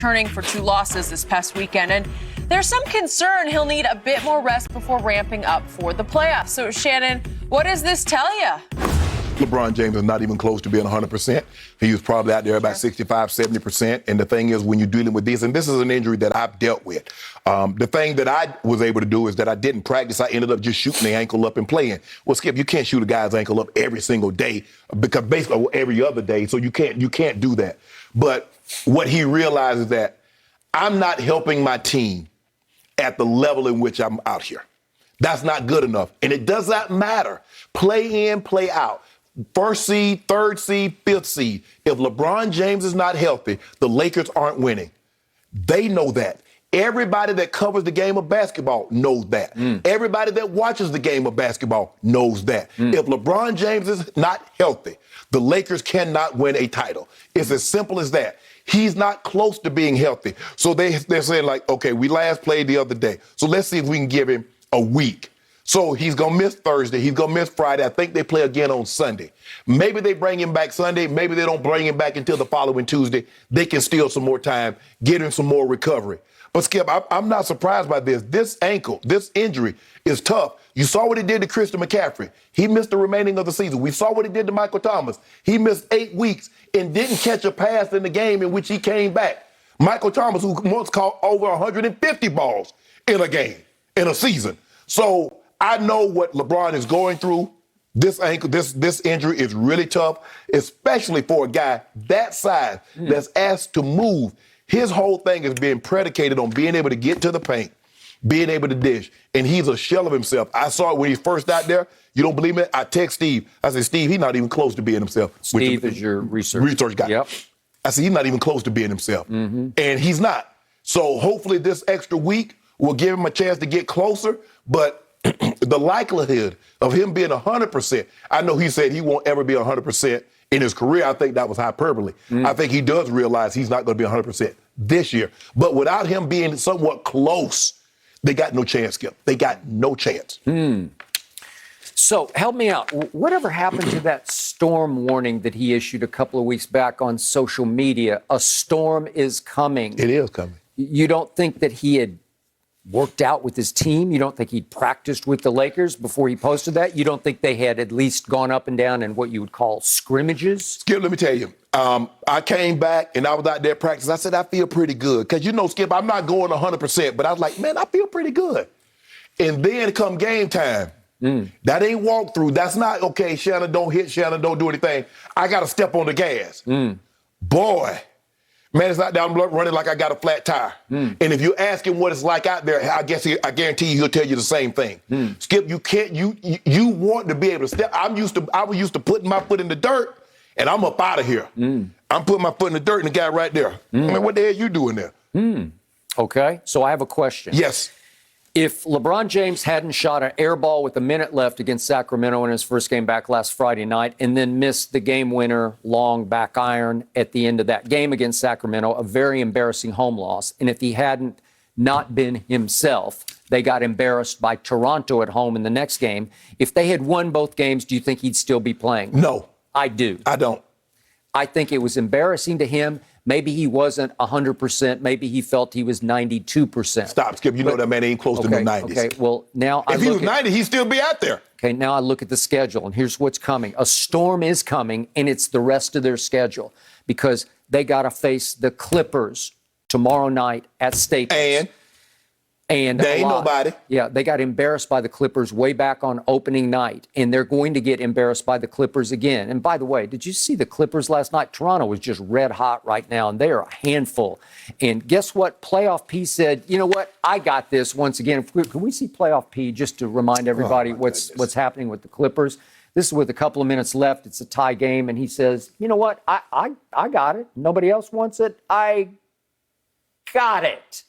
returning for 2 losses this past weekend. And there's some concern he'll need a bit more rest before ramping up for the playoffs. So, Shannon, what does this tell you? LeBron James is not even close to being 100%. He was probably out there about 65, 70%. And the thing is, when you're dealing with this, and this is an injury that I've dealt with, the thing that I was able to do is that I didn't practice. I ended up just shooting the ankle up and playing. Well, Skip, you can't shoot a guy's ankle up every single day, because basically every other day. So you can't do that. But what he realizes that I'm not helping my team at the level in which I'm out here. That's not good enough. And it does not matter. Play in, play out. First seed, third seed, fifth seed. If LeBron James is not healthy, the Lakers aren't winning. They know that. Everybody that covers the game of basketball knows that. Everybody that watches the game of basketball knows that. If LeBron James is not healthy, the Lakers cannot win a title. It's as simple as that. He's not close to being healthy. So they're saying, like, okay, we last played the other day, so let's see if we can give him a week. So he's going to miss Thursday. He's going to miss Friday. I think they play again on Sunday. Maybe they bring him back Sunday. Maybe they don't bring him back until the following Tuesday. They can steal some more time, get him some more recovery. But, Skip, I'm not surprised by this. This ankle, this injury is tough. You saw what it did to Christian McCaffrey. He missed the remaining of the season. We saw what it did to Michael Thomas. He missed 8 weeks and didn't catch a pass in the game in which he came back. Michael Thomas, who once caught over 150 balls in a game, in a season. So I know what LeBron is going through. This ankle, this injury is really tough, especially for a guy that size that's asked to move. His whole thing is being predicated on being able to get to the paint, being able to dish, and he's a shell of himself. I saw it when he first out there. You don't believe me? I text Steve. I said, Steve, he's not even close to being himself. Steve is your research guy. Yep. I said, he's not even close to being himself. And he's not. So hopefully this extra week will give him a chance to get closer, but the likelihood of him being 100%, I know he said he won't ever be 100% in his career. I think that was hyperbole. I think he does realize he's not going to be 100% this year. But without him being somewhat close, they got no chance, Skip. They got no chance. So help me out. Whatever happened to that storm warning that he issued a couple of weeks back on social media? A storm is coming. It is coming. You don't think that he had worked out with his team? You don't think he'd practiced with the Lakers before he posted that? You don't think they had at least gone up and down in what you would call scrimmages? Skip, let me tell you. I came back and I was out there practicing. I said, I feel pretty good. Because, you know, Skip, I'm not going 100%, but I was like, man, I feel pretty good. And then come game time, that ain't walkthrough. That's not, okay, Shannon, don't hit, Shannon, don't do anything. I got to step on the gas. Boy, man, it's not that I'm running like I got a flat tire. And if you ask him what it's like out there, I guarantee you he'll tell you the same thing. Skip, you want to be able to step. I was used to putting my foot in the dirt, and I'm up out of here. I'm putting my foot in the dirt, and the guy right there. I mean, what the hell you doing there? Okay, so I have a question. Yes. If LeBron James hadn't shot an air ball with a minute left against Sacramento in his first game back last Friday night and then missed the game winner long back iron at the end of that game against Sacramento, a very embarrassing home loss, and if he hadn't not been himself, they got embarrassed by Toronto at home in the next game. If they had won both games, do you think he'd still be playing? No. I do. I don't. I think it was embarrassing to him. Maybe he wasn't 100%. Maybe he felt he was 92%. Stop, Skip. You know that man ain't close to the 90s. Okay, well, now if he was 90, he'd still be out there. Okay, now I look at the schedule, and here's what's coming. A storm is coming, and it's the rest of their schedule because they got to face the Clippers tomorrow night at Staples. And there ain't nobody. Yeah, they got embarrassed by the Clippers way back on opening night, and they're going to get embarrassed by the Clippers again. And by the way, did you see the Clippers last night? Toronto was just red hot right now, and they are a handful. And guess what? Playoff P said, you know what? I got this once again. Can we see Playoff P just to remind everybody what's happening with the Clippers? This is with a couple of minutes left. It's a tie game, and he says, you know what? I got it. Nobody else wants it. I got it.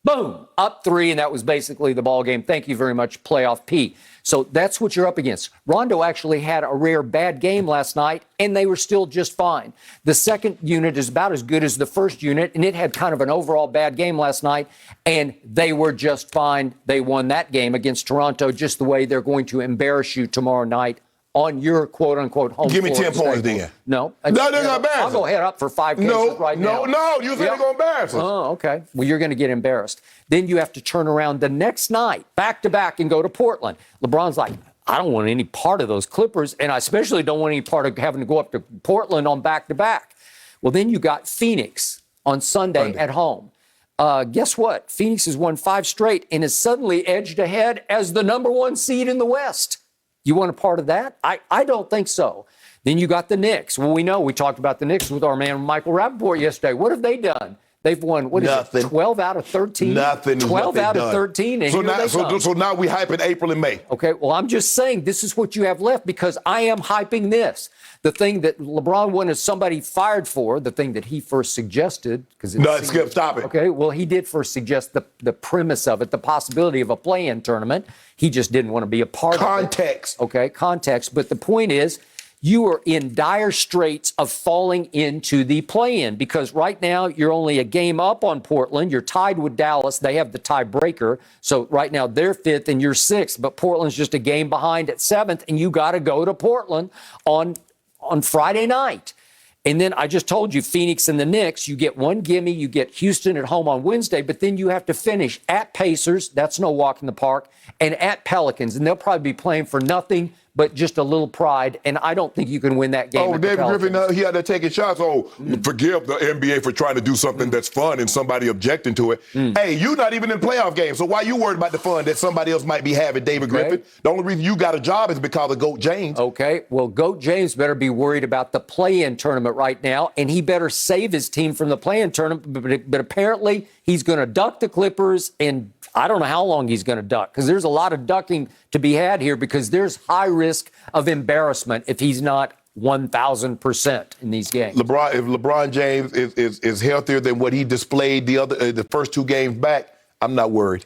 Boom, up 3, and that was basically the ball game. Thank you very much, Playoff P. So that's what you're up against. Rondo actually had a rare bad game last night, and they were still just fine. The second unit is about as good as the first unit, and it had kind of an overall bad game last night, and they were just fine. They won that game against Toronto just the way they're going to embarrass you tomorrow night on your quote-unquote home Give me Florida 10 points State. then. No. No, they're not I'll go head up for 5 cases right now. No, you said they're going to embarrass us. Oh, okay. Well, you're going to get embarrassed. Then you have to turn around the next night, back-to-back, and go to Portland. LeBron's like, I don't want any part of those Clippers, and I especially don't want any part of having to go up to Portland on back-to-back. Well, then you got Phoenix on Sunday at home. Guess what? Phoenix has won 5 straight and is suddenly edged ahead as the #1 seed in the West. You want a part of that? I don't think so. Then you got the Knicks. Well, we talked about the Knicks with our man Michael Rappaport yesterday. What have they done? They've won, Nothing. 12 out of 13? Nothing. 12 out of 13. And so now we hyping April and May. Okay, well, I'm just saying this is what you have left because I am hyping this. The thing that LeBron wanted somebody fired for, the thing that he first suggested. Skip, stop it. Okay, well, he did first suggest the premise of it, the possibility of a play-in tournament. He just didn't want to be a part of it. Context. Okay, context. But the point is, you are in dire straits of falling into the play-in because right now you're only a game up on Portland. You're tied with Dallas. They have the tiebreaker. So right now they're 5th and you're 6th, but Portland's just a game behind at 7th, and you got to go to Portland on Friday night. And then I just told you, Phoenix and the Knicks, you get one gimme, you get Houston at home on Wednesday, but then you have to finish at Pacers, that's no walk in the park, and at Pelicans, and they'll probably be playing for nothing but just a little pride, and I don't think you can win that game. Oh, David Griffin, he had to take his shots. Forgive the NBA for trying to do something that's fun and somebody objecting to it. Hey, you're not even in playoff games, so why you worried about the fun that somebody else might be having, David Griffin? The only reason you got a job is because of Goat James. Okay, well, Goat James better be worried about the play-in tournament right now, and he better save his team from the play-in tournament, but apparently he's going to duck the Clippers, and I don't know how long he's going to duck because there's a lot of ducking to be had here because there's high risk of embarrassment if he's not 1,000% in these games. If LeBron James is healthier than what he displayed the first 2 games back, I'm not worried.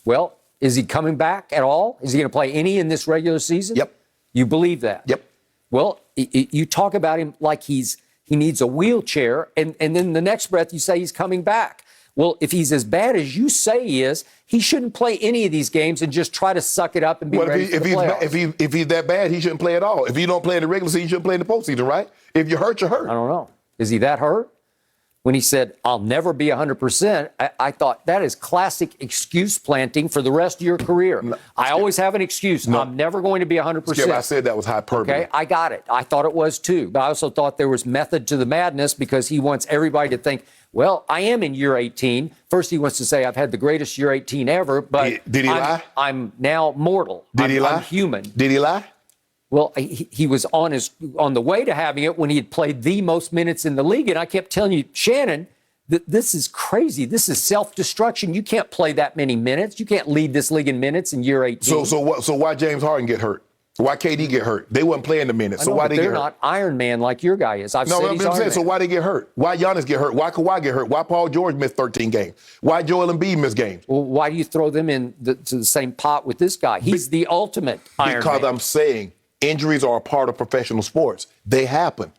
Well, is he coming back at all? Is he going to play any in this regular season? Yep. You believe that? Yep. Well, you talk about him like he needs a wheelchair, and then the next breath you say he's coming back. Well, if he's as bad as you say he is, he shouldn't play any of these games and just try to suck it up and be ready for the playoffs. If he's that bad, he shouldn't play at all. If he don't play in the regular season, he shouldn't play in the postseason, right? If you're hurt, you're hurt. I don't know. Is he that hurt? When he said, I'll never be 100%, I thought that is classic excuse planting for the rest of your career. No, I always have an excuse. No. I'm never going to be 100%. Skip, I said that was hyperbole. Okay, I got it. I thought it was too. But I also thought there was method to the madness because he wants everybody to think, well, I am in year 18. First, he wants to say, I've had the greatest year 18 ever, but did he lie? I'm now mortal. Did he lie? I'm human. Did he lie? Well, he was on the way to having it when he had played the most minutes in the league. And I kept telling you, Shannon, this is crazy. This is self-destruction. You can't play that many minutes. You can't lead this league in minutes in year 18. So why James Harden get hurt? Why KD get hurt? They wasn't playing the minutes. So why they get hurt? They're not Iron Man like your guy is. I'm saying, so why they get hurt? Why Giannis get hurt? Why Kawhi get hurt? Why Paul George missed 13 games? Why Joel Embiid missed games? Well, why do you throw them to the same pot with this guy? He's the ultimate Iron Man. Because I'm saying injuries are a part of professional sports. They happen.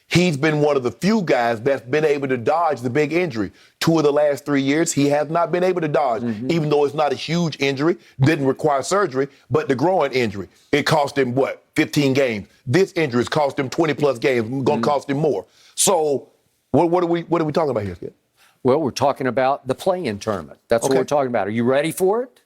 He's been one of the few guys that's been able to dodge the big injury. 2 of the last 3 years, he has not been able to dodge, even though it's not a huge injury, didn't require surgery, but the groin injury, it cost him, 15 games. This injury has cost him 20-plus games, going to cost him more. So what are we talking about here, Skip? Well, we're talking about the play-in tournament. That's what we're talking about. Are you ready for it?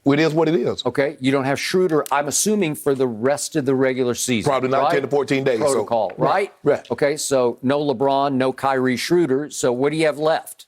It is what it is. Okay, you don't have Schroeder, I'm assuming, for the rest of the regular season. Probably not 10 to 14 days. Protocol, right? Right. Okay, so no LeBron, no Kyrie Schroeder. So what do you have left?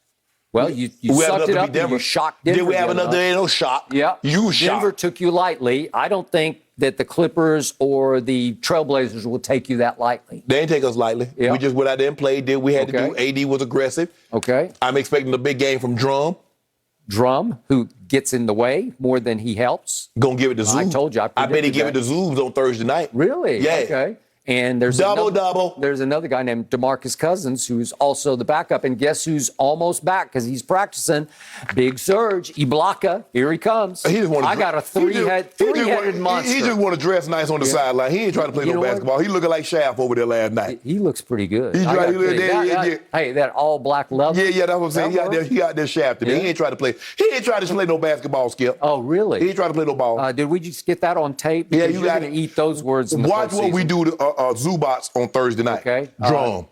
Well, you sucked it up and you shocked Denver. Did we have another day? No shot. Yeah. You Denver shot. took you lightly. I don't think that the Clippers or the Trailblazers will take you that lightly. They ain't take us lightly. Yeah. We just went out there and played, did what we had to do. AD was aggressive. Okay. I'm expecting a big game from Drum, who gets in the way more than he helps. Gonna give it to Zoom. I told you. I bet he give it to Zoom on Thursday night. Really? Yeah. Okay. And there's Double. There's another guy named DeMarcus Cousins who's also the backup. And guess who's almost back because he's practicing? Big Serge Ibaka. Here he comes. I got a three-headed monster. He just want to dress nice on the sideline. He ain't trying to play no basketball. He looking like Shaft over there last night. He looks pretty good. Hey, that all black leather. Yeah, that's what I'm saying. He out there shafting. Yeah. He ain't trying to play. He ain't trying to play no basketball, Skip. Oh, really? He ain't trying to play no ball. Did we just get that on tape? Yeah, you're going to eat those words in the Watch what we do to Zubats on Thursday night. Okay. Drum.